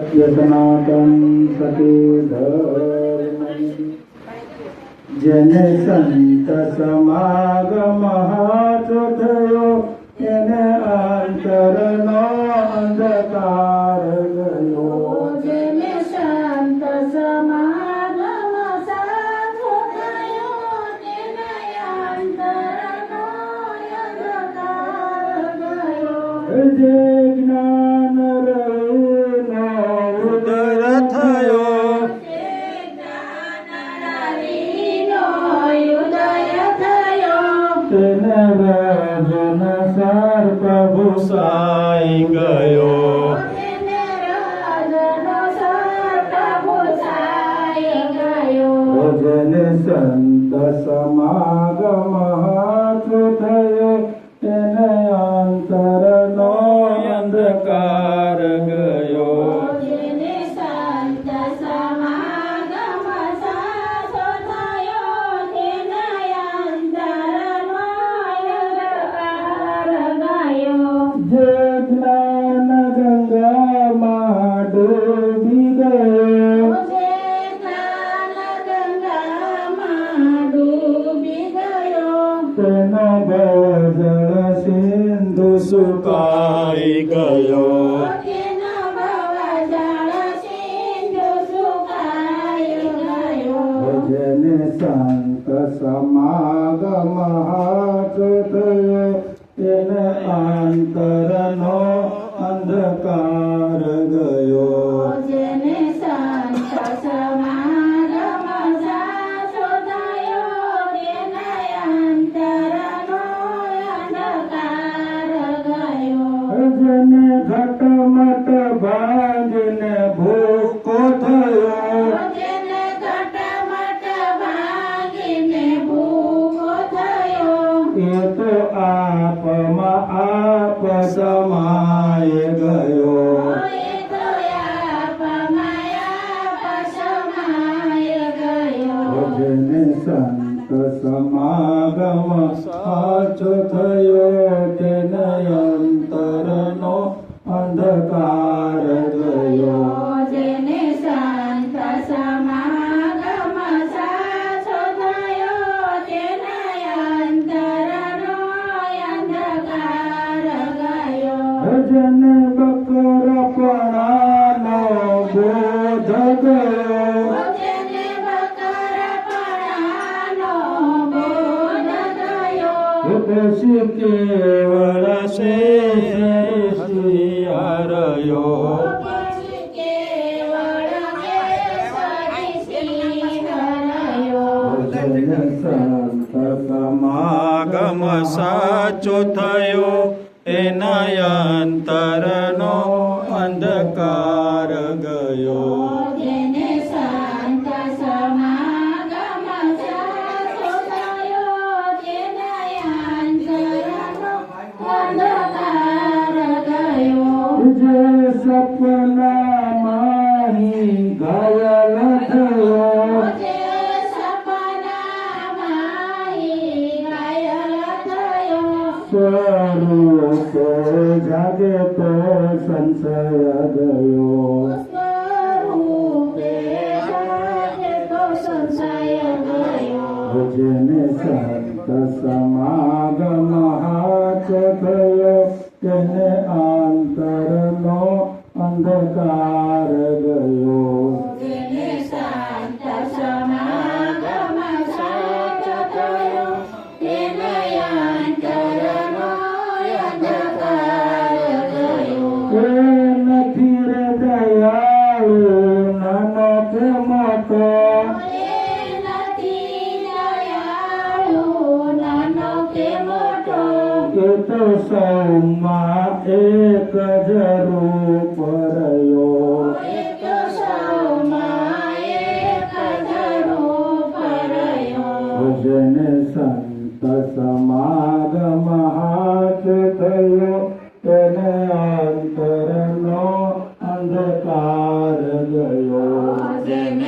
સત્ય સનાતન સતી ધર્મ જેને સંત સમાગમ હાથ થયો એને અંતરનો અંધકાર ગયો. જેને સંત સમાગમ સાથ થયો તેને અંતરનો અંધકાર ગયો. જે જ્ઞાન રવિનો ઉદય થયો જે જ્ઞાન રવિનો ઉદય થયો તેને રજન સર્પ ભૂસાઈ ગયો. તેને રાજનો સર્પ ભૂસાઈ ગયો. જેને સંત સમાગમ હાથ થયો એને અંતરનો અંધકાર ગયો. જેને સંત સમાગમ સાથ થયો તેને અંતરનો અંધકાર ગયો. જે જ્ઞાન ગંગામાં ડૂબી ગયો જે જ્ઞાન ગંગામાં ડૂબી ગયો તેનો ભવજળ સિંધુ સુકાઈ ગયો. તેનો ભવજળ સિંધુ સુકાઈ ગયો. જેને સંત સમાગમ હાથ થયો તેને અંતરનો અંધકાર ગયો. જેને સંત સમાગમ સાથ થયો તેને અંતરનો અંધકાર ગયો. જેને ઘટમટ ભાંગીને ભૂકો થયો જેને ઘટમટ ભાંગીને ભૂખો થયો એ તો આપમાં આપ સમાય ગયો. એ તો આપમાયા સમાય ગયો. જેને સંત સમાગમ સાચો થયો તેને અંતરનો અંધકાર ગયો. જેને સંત સમાગમ સાચો થયો તેને અંતરનો અંધકાર ગયો. જેને બકરપણાનો બોધ ગયો જેને બકરપણાનો બોધ ગયો પછી કેવળ શિયારયો. પછી કેવળ કેસરી સિંહરયો. જેને સંત સમાગમ સાચો થયો એના અંતરનો અંધકાર ગયો. જેને સંત સમાગમ સાચો થયો તેને અંતરનો અંધકાર ગયો. જે સપનામાં ઘાયલ થયો જે સપનામાં ઘાયલ થયો સ્વરૂપે જાગે તો સંશય ગયો. સ્વરૂપે જાગે તો સંશય ગયો. જેને સંત સમાગમ હાથ થયો તેને અંતરનો અંધકાર ગયો. જેને સંત સમાગમ સાચો થયો તેને અંતરનો અંધકાર ગયો. એ નથી રે દયાળુ નાનો કે મોટો એ નથી દયાળુ નાનો કે મોટો એ તો સૌમાં એક જ રૂપ રહ્યો. એક સૌમાં એક જ રૂપ રહ્યો. જેને સંત સમાગમ હાથ થયો તેને અંતરનો અંધકાર ગયો. જેને